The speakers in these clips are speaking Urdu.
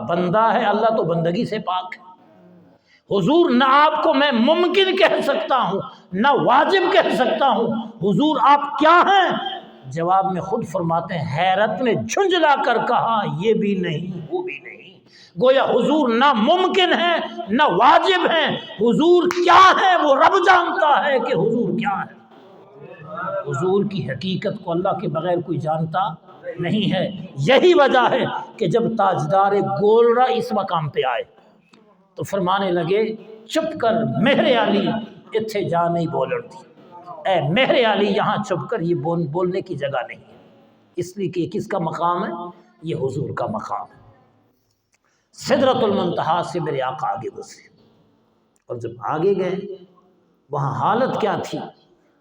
بندہ ہے، اللہ تو بندگی سے پاک ہے۔ حضور نہ آپ کو میں ممکن کہہ سکتا ہوں نہ واجب کہہ سکتا ہوں، حضور آپ کیا ہیں؟ جواب میں خود فرماتے ہیں، حیرت میں جھنجلا کر کہا، یہ بھی نہیں وہ بھی نہیں۔ گویا حضور نہ ممکن ہے نہ واجب ہیں، حضور کیا ہے وہ رب جانتا ہے کہ حضور کیا ہے۔ حضور کی حقیقت کو اللہ کے بغیر کوئی جانتا نہیں ہے۔ یہی وجہ ہے کہ جب تاجدار گولرا اس مقام پہ آئے تو فرمانے لگے، چپ کر مہر علی اتھے جا نہیں بولن دی، اے مہر علی یہاں چپ کر، یہ بولنے کی جگہ نہیں ہے، اس لیے کہ کس کا مقام ہے؟ یہ حضور کا مقام ہے۔ سدرۃ المنتہا سے میرے آقا آگے گزرے، اور جب آگے گئے وہاں حالت کیا تھی؟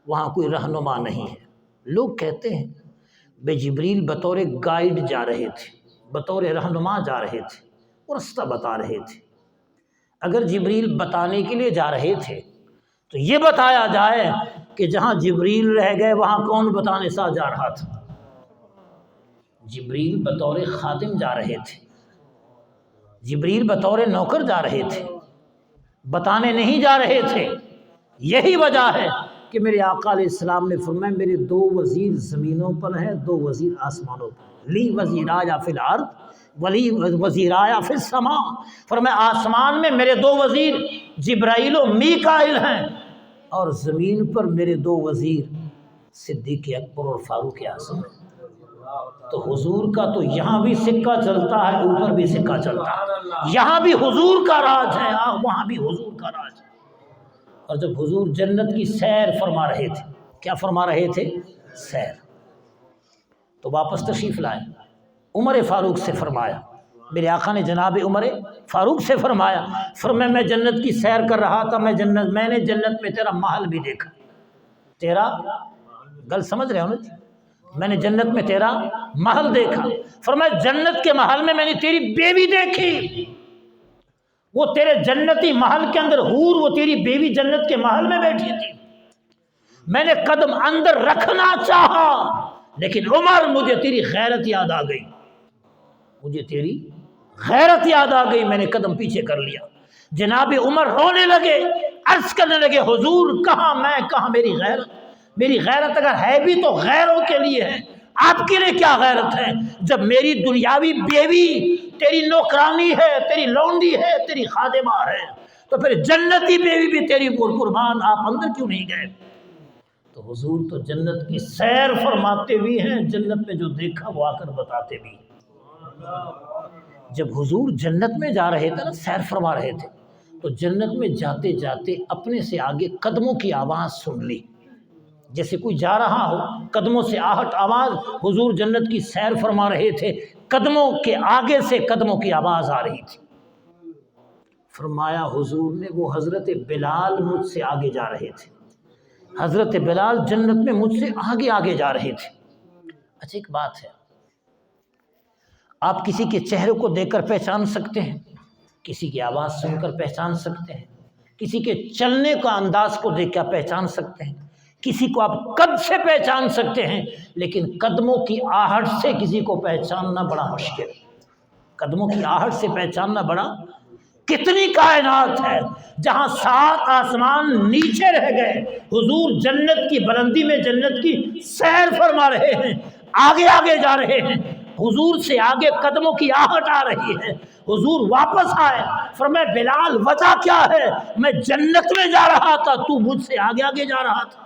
وہاں کوئی رہنما نہیں ہے۔ لوگ کہتے ہیں بے جبریل بطور گائیڈ جا رہے تھے، بطور رہنما جا رہے تھے، وہ رستہ بتا رہے تھے۔ اگر جبریل بتانے کے لیے جا رہے تھے تو یہ بتایا جائے کہ جہاں جبریل رہ گئے وہاں کون بتانے ساتھ جا رہا تھا؟ جبریل بطور خادم جا رہے تھے، جبریل بطور نوکر جا رہے تھے، بتانے نہیں جا رہے تھے۔ یہی وجہ ہے کہ میرے آقا علیہ السلام نے فرمایا، میرے 2 وزیر زمینوں پر ہیں، 2 وزیر آسمانوں پر، لی وزیرایا فی الارض ولی وزیرایا فی السماء۔ فرمایا آسمان میں میرے 2 وزیر جبرائیل و میکائیل ہیں، اور زمین پر میرے 2 وزیر صدیق اکبر اور فاروق اعظم ہیں۔ تو حضور کا تو یہاں بھی سکہ چلتا ہے، اوپر بھی سکہ چلتا ہے، یہاں بھی حضور کا راج ہے، وہاں بھی حضور کا راج ہے۔ اور جب حضور جنت کی سیر فرما رہے تھے، کیا فرما رہے تھے؟ سیر، تو واپس تشریف لائے، عمر فاروق سے فرمایا، میرے آقا نے جناب عمر فاروق سے فرمایا میں جنت کی سیر کر رہا تھا، میں نے جنت میں تیرا محل بھی دیکھا، تیرا گل سمجھ رہے ہو نا؟ میں نے جنت میں تیرا محل دیکھا۔ فرمایا جنت کے محل میں نے تیری بیوی دیکھی، وہ تیرے جنتی محل کے اندر حور، وہ تیری بیوی جنت کے محل میں بیٹھی تھی۔ میں نے قدم اندر رکھنا چاہا، لیکن عمر مجھے تیری غیرت یاد آ گئی، مجھے تیری غیرت یاد آ گئی، میں نے قدم پیچھے کر لیا۔ جناب عمر رونے لگے، عرض کرنے لگے، حضور کہاں میں کہاں میری غیرت؟ میری غیرت اگر ہے بھی تو غیروں کے لیے ہے، آپ کے لیے کیا غیرت ہے؟ جب میری دنیاوی بیوی تیری نوکرانی ہے، تیری لونڈی ہے، تیری خادمہ ہے، تو پھر جنتی بیوی بھی تیری قربان، آپ اندر کیوں نہیں گئے؟ تو حضور تو جنت کی سیر فرماتے بھی ہیں، جنت میں جو دیکھا وہ آ کر بتاتے بھی۔ جب حضور جنت میں جا رہے تھے نا، سیر فرما رہے تھے، تو جنت میں جاتے جاتے اپنے سے آگے قدموں کی آواز سن لی، جیسے کوئی جا رہا ہو، قدموں سے آہٹ آواز۔ حضور جنت کی سیر فرما رہے تھے، قدموں کے آگے سے قدموں کی آواز آ رہی تھی۔ فرمایا حضور نے، وہ حضرت بلال مجھ سے آگے جا رہے تھے، حضرت بلال جنت میں مجھ سے آگے آگے جا رہے تھے۔ اچھا ایک بات ہے، آپ کسی کے چہرے کو دیکھ کر پہچان سکتے ہیں، کسی کی آواز سن کر پہچان سکتے ہیں، کسی کے چلنے کا انداز کو دیکھ کر پہچان سکتے ہیں، کسی کو آپ قد سے پہچان سکتے ہیں، لیکن قدموں کی آہٹ سے کسی کو پہچاننا بڑا مشکل ہے۔ قدموں کی آہٹ سے پہچاننا بڑا، کتنی کائنات ہے جہاں 7 آسمان نیچے رہ گئے، حضور جنت کی بلندی میں جنت کی سیر فرما رہے ہیں، آگے آگے جا رہے ہیں، حضور سے آگے قدموں کی آہٹ آ رہی ہے۔ حضور واپس آئے، فرمایا بلال وجہ کیا ہے؟ میں جنت میں جا رہا تھا، تو مجھ سے آگے آگے جا رہا تھا۔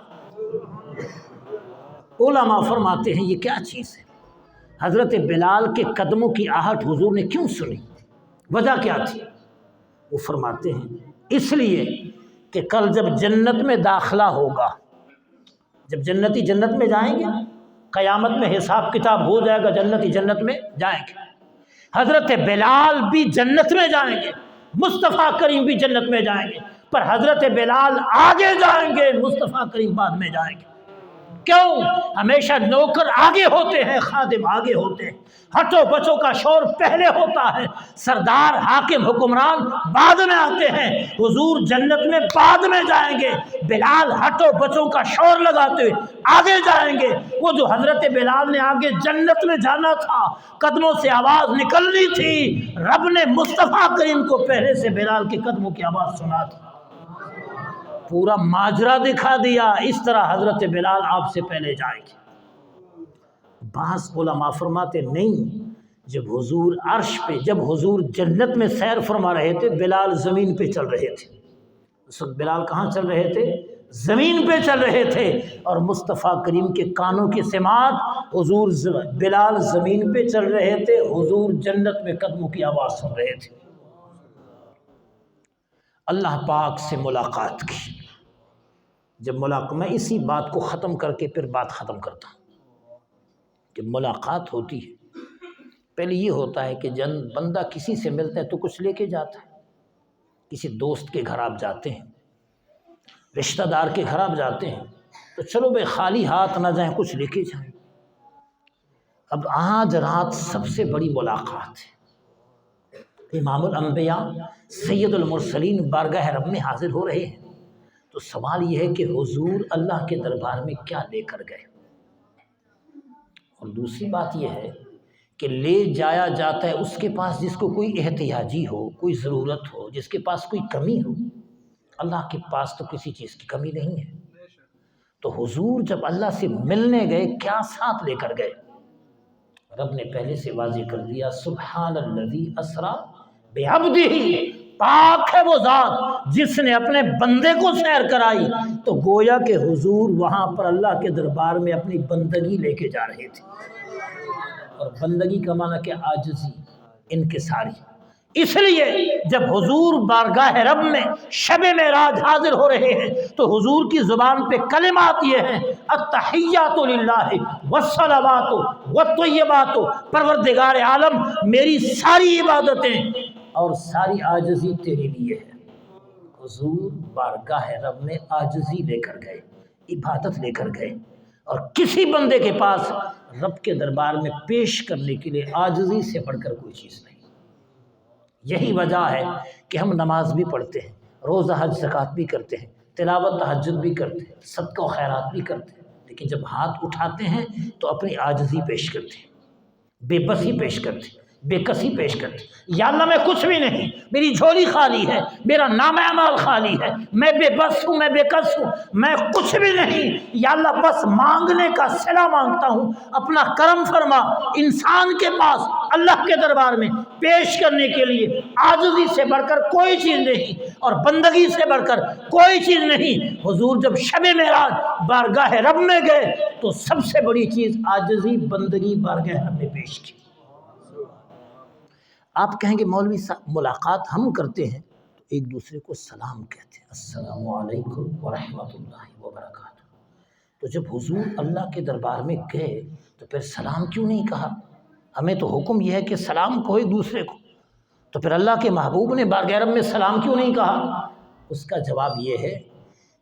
علماء فرماتے ہیں یہ کیا چیز ہے؟ حضرت بلال کے قدموں کی آہٹ حضور نے کیوں سنی؟ وجہ کیا تھی؟ وہ فرماتے ہیں اس لیے کہ کل جب جنت میں داخلہ ہوگا، جب جنتی جنت میں جائیں گے، قیامت میں حساب کتاب ہو جائے گا، جنتی جنت میں جائیں گے، حضرت بلال بھی جنت میں جائیں گے، مصطفیٰ کریم بھی جنت میں جائیں گے، پر حضرت بلال آگے جائیں گے، مصطفیٰ کریم بعد میں جائیں گے۔ کیوں؟ ہمیشہ نوکر آگے ہوتے ہیں، خادم آگے ہوتے ہیں، ہٹو بچوں کا شور پہلے ہوتا ہے، سردار حاکم حکمران بعد میں آتے ہیں، حضور جنت میں بعد میں جائیں گے، بلال ہٹو بچوں کا شور لگاتے ہوئے آگے جائیں گے۔ وہ جو حضرت بلال نے آگے جنت میں جانا تھا، قدموں سے آواز نکلنی تھی، رب نے مصطفیٰ کریم کو پہلے سے بلال کے قدموں کی آواز سنا تھی، پورا ماجرا دکھا دیا، اس طرح حضرت بلال آپ سے پہلے جائیں گے۔ بعض علماء فرماتے نہیں، جب حضور عرش پہ، جب حضور جنت میں سیر فرما رہے تھے، بلال زمین پہ چل رہے تھے۔ اس وقت بلال کہاں چل رہے تھے؟ زمین پہ چل رہے تھے، اور مصطفیٰ کریم کے کانوں کی سماعت، حضور بلال زمین پہ چل رہے تھے، حضور جنت میں قدموں کی آواز سن رہے تھے۔ اللہ پاک سے ملاقات کی، جب میں اسی بات کو ختم کر کے پھر بات ختم کرتا ہوں۔ جب ملاقات ہوتی ہے، پہلے یہ ہوتا ہے کہ بندہ کسی سے ملتا ہے تو کچھ لے کے جاتا ہے، کسی دوست کے گھر آپ جاتے ہیں، رشتہ دار کے گھر آپ جاتے ہیں، تو چلو بھائی خالی ہاتھ نہ جائیں، کچھ لے کے جائیں۔ اب آج رات سب سے بڑی ملاقات ہے، امام الانبیاء سید المرسلین بارگاہ رب میں حاضر ہو رہے ہیں، تو سوال یہ ہے کہ حضور اللہ کے دربار میں کیا لے کر گئے؟ اور دوسری بات یہ ہے کہ لے جایا جاتا ہے اس کے پاس جس کو کوئی احتیاجی ہو، کوئی ضرورت ہو، جس کے پاس کوئی کمی ہو۔ اللہ کے پاس تو کسی چیز کی کمی نہیں ہے، تو حضور جب اللہ سے ملنے گئے کیا ساتھ لے کر گئے؟ رب نے پہلے سے واضح کر دیا، سبحان الذی اسریٰ بعبدہ، پاک ہے وہ ذات جس نے اپنے بندے کو سیر کرائی۔ تو گویا کہ حضور وہاں پر اللہ کے دربار میں اپنی بندگی لے کے جا رہے تھے، اور بندگی کا معنی کہ عاجزی، انکساری۔ اس لیے جب حضور بارگاہ رب میں شب معراج حاضر ہو رہے ہیں تو حضور کی زبان پہ کلمات یہ ہیں، التحیات للہ والصلوات والطیبات، پروردگار عالم میری ساری عبادتیں اور ساری عاجزی تیرے لیے ہے۔ حضور بارگاہ رب میں عاجزی لے کر گئے، عبادت لے کر گئے، اور کسی بندے کے پاس رب کے دربار میں پیش کرنے کے لیے عاجزی سے بڑھ کر کوئی چیز نہیں۔ یہی وجہ ہے کہ ہم نماز بھی پڑھتے ہیں، روزہ حج زکوٰۃ بھی کرتے ہیں، تلاوت تہجد بھی کرتے ہیں، صدقہ و خیرات بھی کرتے ہیں، لیکن جب ہاتھ اٹھاتے ہیں تو اپنی عاجزی پیش کرتے ہیں، بے بسی پیش کرتے ہیں، بے کسی پیش کرتے ہیں۔ یا اللہ میں کچھ بھی نہیں، میری جھولی خالی ہے، میرا نام اعمال خالی ہے، میں بے بس ہوں، میں بے کس ہوں، میں کچھ بھی نہیں، یا اللہ بس مانگنے کا صلہ مانگتا ہوں، اپنا کرم فرما۔ انسان کے پاس اللہ کے دربار میں پیش کرنے کے لیے عاجزی سے بڑھ کر کوئی چیز نہیں، اور بندگی سے بڑھ کر کوئی چیز نہیں۔ حضور جب شب معراج بارگاہ رب میں گئے تو سب سے بڑی چیز عاجزی، بندگی بارگاہ رب میں پیش کی۔ آپ کہیں گے مولوی صاحب ملاقات ہم کرتے ہیں تو ایک دوسرے کو سلام کہتے ہیں، السلام علیکم ورحمۃ اللہ وبرکاتہ، تو جب حضور اللہ کے دربار میں گئے تو پھر سلام کیوں نہیں کہا؟ ہمیں تو حکم یہ ہے کہ سلام کہو ایک دوسرے کو، تو پھر اللہ کے محبوب نے بارگاہ رب میں سلام کیوں نہیں کہا؟ اس کا جواب یہ ہے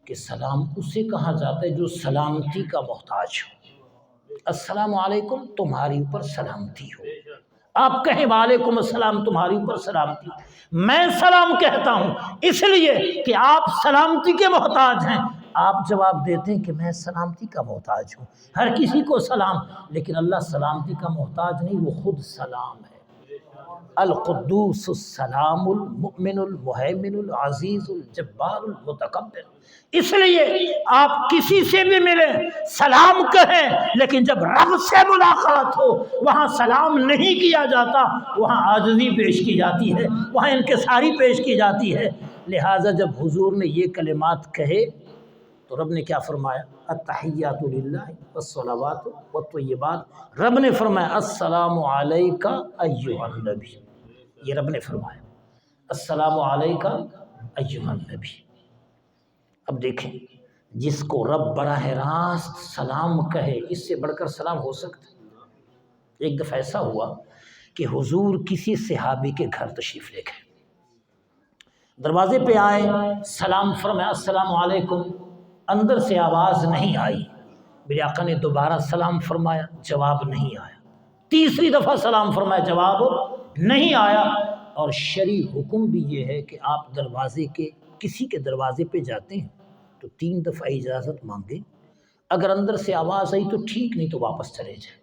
کہ سلام اسے کہا جاتا ہے جو سلامتی کا محتاج ہو۔ السلام علیکم تمہاری اوپر سلامتی ہو، آپ کہیں وعلیکم السلام تمہاری اوپر سلامتی، میں سلام کہتا ہوں اس لیے کہ آپ سلامتی کے محتاج ہیں۔ آپ جواب دیتے ہیں کہ میں سلامتی کا محتاج ہوں، ہر کسی کو سلام، لیکن اللہ سلامتی کا محتاج نہیں، وہ خود سلام ہے۔ القدوس السلام المؤمن المہیمن العزیز الجبار المتکبر۔ اس لیے آپ کسی سے بھی ملیں سلام کہیں، لیکن جب رب سے ملاقات ہو وہاں سلام نہیں کیا جاتا، وہاں عاجزی پیش کی جاتی ہے، وہاں انکساری پیش کی جاتی ہے۔ لہٰذا جب حضور نے یہ کلمات کہے تو رب نے کیا فرمایا؟ التحیات للہ والصلوات والطیبات، رب نے فرمایا السلام علیک ایھا النبی، یہ رب نے فرمایا السلام علیک ایھا النبی۔ اب دیکھیں جس کو رب براہ راست سلام کہے، اس سے بڑھ کر سلام ہو سکتا ہے؟ ایک دفعہ ایسا ہوا کہ حضور کسی صحابی کے گھر تشریف لے گئے، دروازے پہ آئے، سلام فرمایا السلام علیکم، اندر سے آواز نہیں آئی، میرے آقا نے دوبارہ سلام فرمایا، جواب نہیں آیا۔ تیسری دفعہ سلام فرمایا، جواب نہیں آیا۔ اور شرعی حکم بھی یہ ہے کہ آپ دروازے کے کسی کے دروازے پہ جاتے ہیں تو 3 دفعہ اجازت مانگیں، اگر اندر سے آواز آئی تو ٹھیک، نہیں تو واپس چلے جائیں۔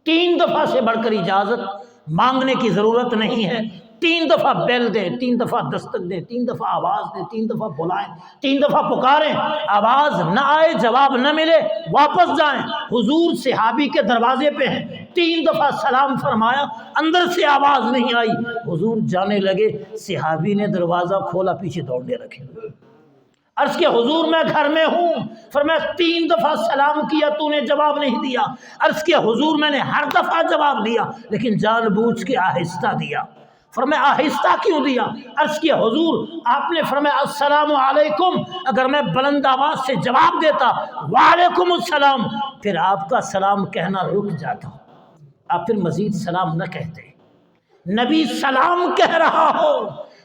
3 دفعہ سے بڑھ کر اجازت مانگنے کی ضرورت نہیں ہے۔ 3 دفعہ بیل دیں، 3 دفعہ دستک دیں، 3 دفعہ آواز دیں، 3 دفعہ بلائیں، 3 دفعہ پکاریں، آواز نہ آئے، جواب نہ ملے، واپس جائیں۔ حضور صحابی کے دروازے پہ ہیں، 3 دفعہ سلام فرمایا، اندر سے آواز نہیں آئی، حضور جانے لگے، صحابی نے دروازہ کھولا، پیچھے دوڑنے لگے۔ عرض کیا حضور میں گھر میں ہوں، فرمایا 3 دفعہ سلام کیا تو نے جواب نہیں دیا۔ عرض کیا حضور میں نے ہر دفعہ جواب دیا لیکن جان بوجھ کے آہستہ دیا۔ فرمایا آہستہ کیوں دیا؟ عرض کیا حضور آپ نے فرمایا السلام علیکم، اگر میں بلند آواز سے جواب دیتا وعلیکم السلام، پھر آپ کا سلام کہنا رک جاتا، آپ پھر مزید سلام نہ کہتے۔ نبی سلام کہہ رہا ہو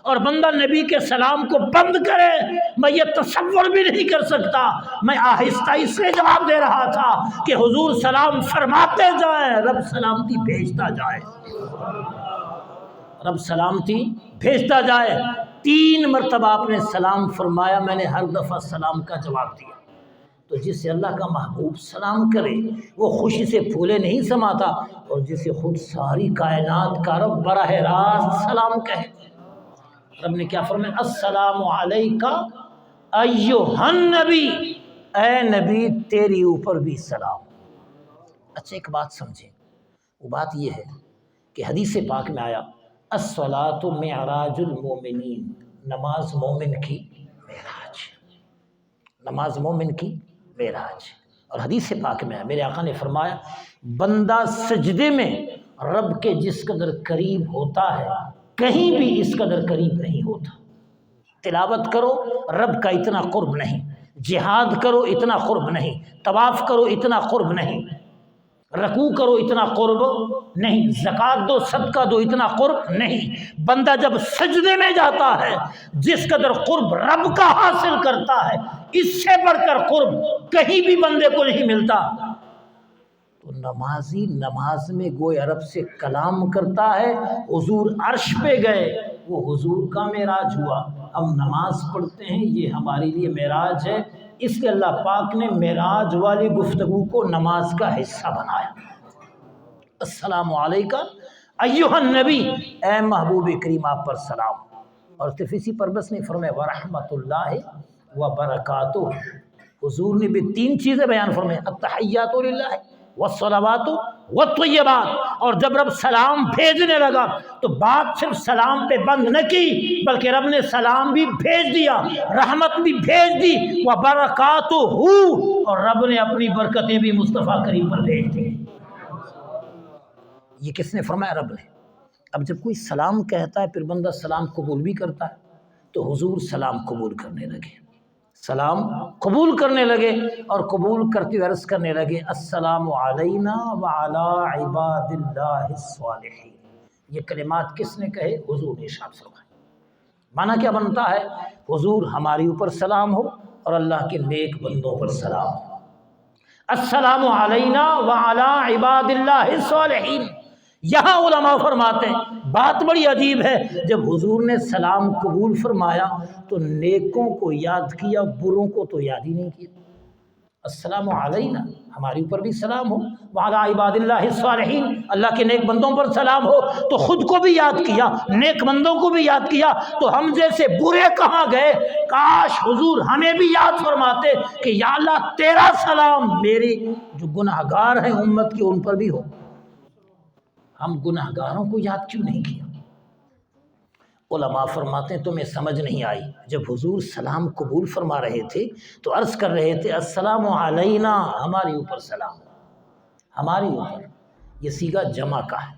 اور بندہ نبی کے سلام کو بند کرے، میں یہ تصور بھی نہیں کر سکتا۔ میں آہستہ اس لیے جواب دے رہا تھا کہ حضور سلام فرماتے جائیں، رب سلامتی بھیجتا جائے، رب سلامتی بھیجتا جائے۔ 3 مرتبہ آپ نے سلام فرمایا، میں نے ہر دفعہ سلام کا جواب دیا۔ تو جس سے اللہ کا محبوب سلام کرے وہ خوشی سے پھولے نہیں سماتا، اور جسے خود ساری کائنات کا رب براہ راست سلام کہے۔ رب نے کیا فرمایا؟ السلام علیکہ ایھا النبی، اے نبی تیری اوپر بھی سلام۔ اچھا ایک بات سمجھیں، وہ بات یہ ہے کہ حدیث پاک میں آیا الصلاۃ معراج المومنین، نماز مومن کی معراج، نماز مومن کی معراج۔ اور حدیث پاک میں میرے آقا نے فرمایا بندہ سجدے میں رب کے جس قدر قریب ہوتا ہے کہیں بھی اس قدر قریب نہیں ہوتا۔ تلاوت کرو رب کا اتنا قرب نہیں، جہاد کرو اتنا قرب نہیں، طواف کرو اتنا قرب نہیں، رکوع کرو اتنا قرب نہیں، زکوٰۃ دو صدقہ دو اتنا قرب نہیں۔ بندہ جب سجدے میں جاتا ہے جس قدر قرب رب کا حاصل کرتا ہے اس سے بڑھ کر قرب کہیں بھی بندے کو نہیں ملتا۔ تو نمازی نماز میں گویا رب سے کلام کرتا ہے، حضور عرش پہ گئے، وہ حضور کا معراج ہوا۔ ہم نماز پڑھتے ہیں، یہ ہمارے لیے معراج ہے، اس لیے اللہ پاک نے معراج والی گفتگو کو نماز کا حصہ بنایا۔ السلام علیکہ ایھا النبی، اے محبوب کریم آپ پر سلام۔ اور تفیسی پربس نے فرمایا ورحمۃ اللہ وبرکاتہ، حضور نے بھی 3 چیزیں بیان فرمائی، التحیات للہ والصلوات والطیبات۔ اور جب رب سلام بھیجنے لگا تو بات صرف سلام پہ بند نہ کی بلکہ رب نے سلام بھی بھیج دیا، رحمت بھی بھیج دی، وبرکاتہ، اور رب نے اپنی برکتیں بھی مصطفیٰ کریم پر بھیج دی۔ یہ کس نے فرمایا؟ رب نے۔ اب جب کوئی سلام کہتا ہے پھر بندہ سلام قبول بھی کرتا ہے، تو حضور سلام قبول کرنے لگے، سلام قبول کرنے لگے، اور قبول کرتے ہوئے عرض کرنے لگے السلام علینا وعلی عباد اللہ الصالحین۔ یہ کلمات کس نے کہے؟ حضور نے ارشاد فرمایا۔ معنی کیا بنتا ہے؟ حضور ہمارے اوپر سلام ہو اور اللہ کے نیک بندوں پر سلام ہو۔ السلام علینا وعلی عباد اللہ الصالحین۔ یہاں علماء فرماتے ہیں بات بڑی عجیب ہے، جب حضور نے سلام قبول فرمایا تو نیکوں کو یاد کیا، بروں کو تو یاد ہی نہیں کیا۔ السلام علینا، ہمارے اوپر بھی سلام ہو، وعلی عباد اللہ الصالحین، اللہ کے نیک بندوں پر سلام ہو، تو خود کو بھی یاد کیا، نیک بندوں کو بھی یاد کیا، تو ہم جیسے برے کہاں گئے؟ کاش حضور ہمیں بھی یاد فرماتے کہ یا اللہ تیرا سلام میرے جو گناہگار ہیں امت کے ان پر بھی ہو۔ ہم گناہگاروں کو یاد کیوں نہیں کیا؟ علماء فرماتے ہیں تمہیں سمجھ نہیں آئی، جب حضور سلام قبول فرما رہے تھے تو عرض کر رہے تھے السلام علینا، ہمارے اوپر سلام، ہمارے اوپر، یہ صیغہ جمع کا ہے۔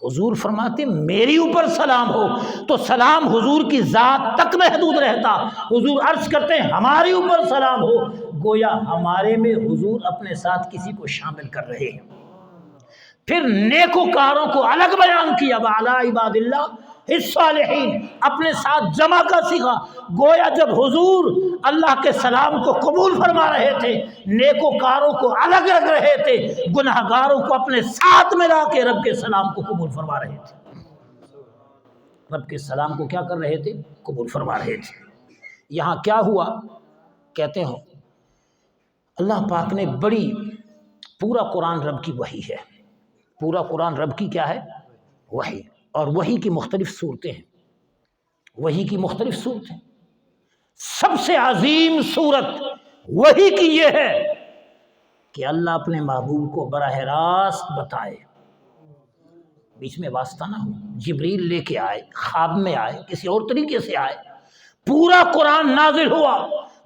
حضور فرماتے میری اوپر سلام ہو تو سلام حضور کی ذات تک محدود رہتا، حضور عرض کرتے ہیں ہمارے اوپر سلام ہو، گویا ہمارے میں حضور اپنے ساتھ کسی کو شامل کر رہے ہیں۔ پھر نیکوکاروں کو الگ بیان کیا، وعلی عباد اللہ الصالحین، اپنے ساتھ جمع کا صیغہ، گویا جب حضور اللہ کے سلام کو قبول فرما رہے تھے، نیکوکاروں کو الگ رکھ رہے تھے، گناہگاروں کو اپنے ساتھ ملا کے رب کے سلام کو قبول فرما رہے تھے۔ رب کے سلام کو کیا کر رہے تھے؟ قبول فرما رہے تھے۔ یہاں کیا ہوا؟ کہتے ہو اللہ پاک نے بڑی، پورا قرآن رب کی وحی ہے، پورا قرآن رب کی کیا ہے؟ وحی، اور وحی کی مختلف صورتیں ہیں، وحی کی مختلف صورتیں۔ سب سے عظیم صورت وحی کی یہ ہے کہ اللہ اپنے محبوب کو براہ راست بتائے، بیچ میں واسطہ نہ ہو، جبریل لے کے آئے، خواب میں آئے، کسی اور طریقے سے آئے، پورا قرآن نازل ہوا،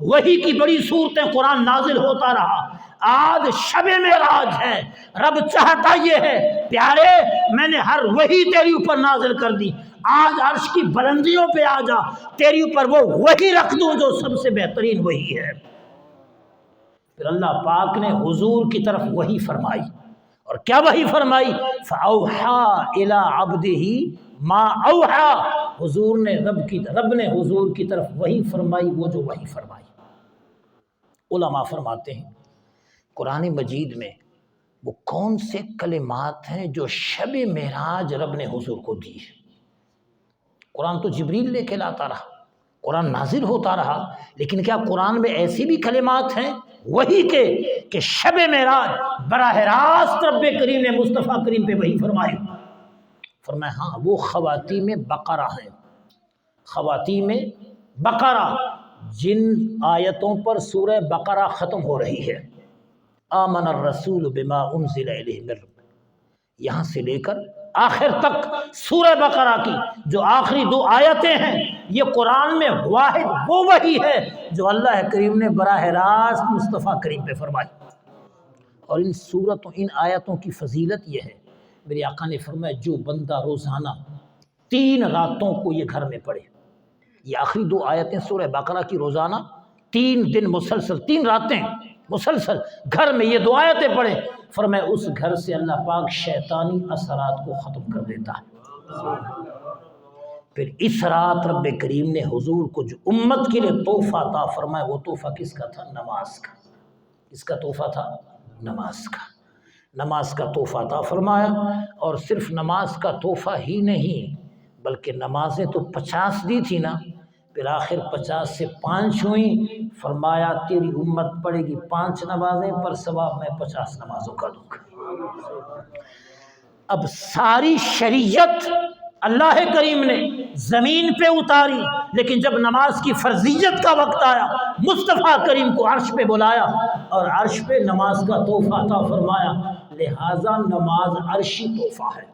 وحی کی بڑی صورتیں قرآن نازل ہوتا رہا۔ آج شب معراج ہے، رب چاہتا یہ ہے پیارے میں نے ہر وحی تیری اوپر نازل کر دی، آج عرش کی بلندیوں پہ آ جا، تیری اوپر وہ وحی رکھ دوں جو سب سے بہترین وحی ہے۔ پھر اللہ پاک نے حضور کی طرف وحی فرمائی، اور کیا وحی فرمائی؟ فَأَوْحَىٰ إِلَىٰ عَبْدِهِ مَا أَوْحَىٰ، رب نے حضور کی طرف وحی فرمائی، وہ جو وحی فرمائی۔ علماء فرماتے ہیں قرآن مجید میں وہ کون سے کلمات ہیں جو شب معراج رب نے حضور کو دی ہے؟ قرآن تو جبریل لے کے لاتا رہا، قرآن نازل ہوتا رہا، لیکن کیا قرآن میں ایسی بھی کلمات ہیں وحی کے کہ شب معراج براہ راست رب کریم نے مصطفیٰ کریم پہ وحی فرمائی؟ فرمایا ہاں، وہ خواتین بقرہ ہیں، خواتین بقرہ، جن آیتوں پر سورہ بقرہ ختم ہو رہی ہے، آمن الرسول بما انزل الیہ من ربہ، یہاں سے لے کر آخر تک سورہ بقرہ کی جو آخری 2 آیتیں ہیں، یہ قرآن میں واحد وہ وحی ہے جو اللہ کریم نے براہ راست مصطفیٰ کریم پہ فرمائی۔ اور ان آیتوں کی فضیلت یہ ہے، میرے آقا نے فرمایا جو بندہ روزانہ 3 راتوں کو یہ گھر میں پڑھے، یہ آخری 2 آیتیں سورہ بقرہ کی، روزانہ 3 دن مسلسل، 3 راتیں مسلسل گھر میں یہ 2 آیتیں پڑھے، فرمایا اس گھر سے اللہ پاک شیطانی اثرات کو ختم کر دیتا ہے۔ پھر اس رات رب کریم نے حضور کو جو امت کے لیے تحفہ عطا فرمایا، وہ تحفہ کس کا تھا؟ نماز کا۔ کس کا تحفہ تھا؟ نماز کا۔ نماز کا تحفہ عطا فرمایا، اور صرف نماز کا تحفہ ہی نہیں بلکہ نمازیں تو 50 دی تھی نا، پھر آخر 50 سے 5 ہوئیں، فرمایا تیری امت پڑھے گی 5 نمازیں، پر ثواب میں 50 نمازوں کا دوں گا۔ اب ساری شریعت اللہ کریم نے زمین پہ اتاری، لیکن جب نماز کی فرضیت کا وقت آیا، مصطفیٰ کریم کو عرش پہ بلایا اور عرش پہ نماز کا تحفہ عطا فرمایا، لہٰذا نماز عرشی تحفہ ہے،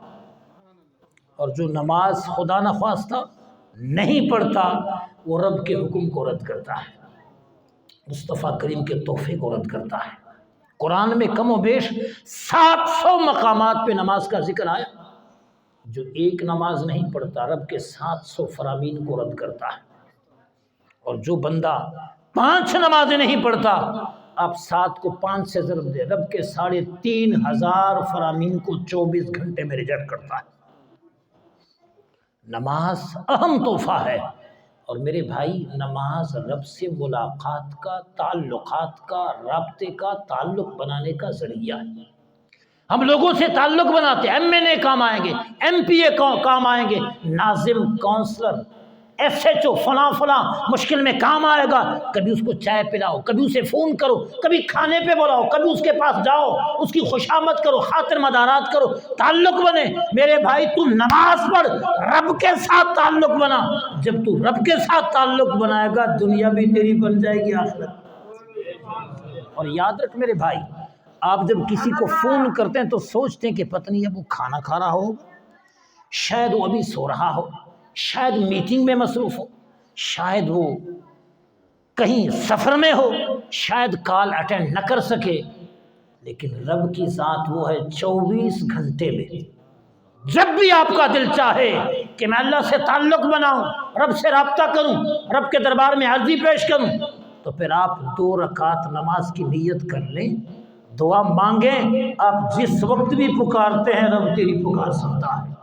اور جو نماز خدا نخواستہ نہیں پڑھتا وہ رب کے حکم کو رد کرتا ہے، مصطفیٰ کریم کے تحفے کو رد کرتا ہے۔ قرآن میں کم و بیش 700 مقامات پہ نماز کا ذکر آیا، جو ایک نماز نہیں پڑھتا رب کے 700 فرامین کو رد کرتا ہے، اور جو بندہ 5 نمازیں نہیں پڑھتا، آپ 7 کو 5 سے ضرب دے، رب کے 3500 فرامین کو 24 گھنٹے میں ریجیکٹ کرتا ہے۔ نماز اہم تحفہ ہے، اور میرے بھائی نماز رب سے ملاقات کا، تعلقات کا، رابطے کا، تعلق بنانے کا ذریعہ ہے۔ ہم لوگوں سے تعلق بناتے ہیں، MNA کام آئیں گے، MPA کام آئیں گے، ناظم، کونسلر، SHO، فلاں فلاں مشکل میں کام آئے گا، کبھی اس کو چائے پلاؤ، کبھی اسے فون کرو، کبھی کھانے پہ بلاؤ، کبھی اس کے پاس جاؤ، اس کی خوشامد کرو، خاطر مدارات کرو، تعلق بنے۔ میرے بھائی تو نماز پڑھ، رب کے ساتھ تعلق بنا، جب تو رب کے ساتھ تعلق بنائے گا دنیا بھی تیری بن جائے گی، آخرت۔ اور یاد رکھ میرے بھائی، آپ جب کسی کو فون کرتے ہیں تو سوچتے ہیں کہ پتہ نہیں اب وہ کھانا کھا رہا ہو، شاید وہ ابھی سو رہا ہو، شاید میٹنگ میں مصروف ہو، شاید وہ کہیں سفر میں ہو، شاید کال اٹینڈ نہ کر سکے، لیکن رب کی ذات وہ ہے 24 گھنٹے میں جب بھی آپ کا دل چاہے کہ میں اللہ سے تعلق بناؤں، رب سے رابطہ کروں، رب کے دربار میں عرضی پیش کروں، تو پھر آپ 2 رکعت نماز کی نیت کر لیں، دعا مانگیں، آپ جس وقت بھی پکارتے ہیں رب تیری پکار سنتا ہے۔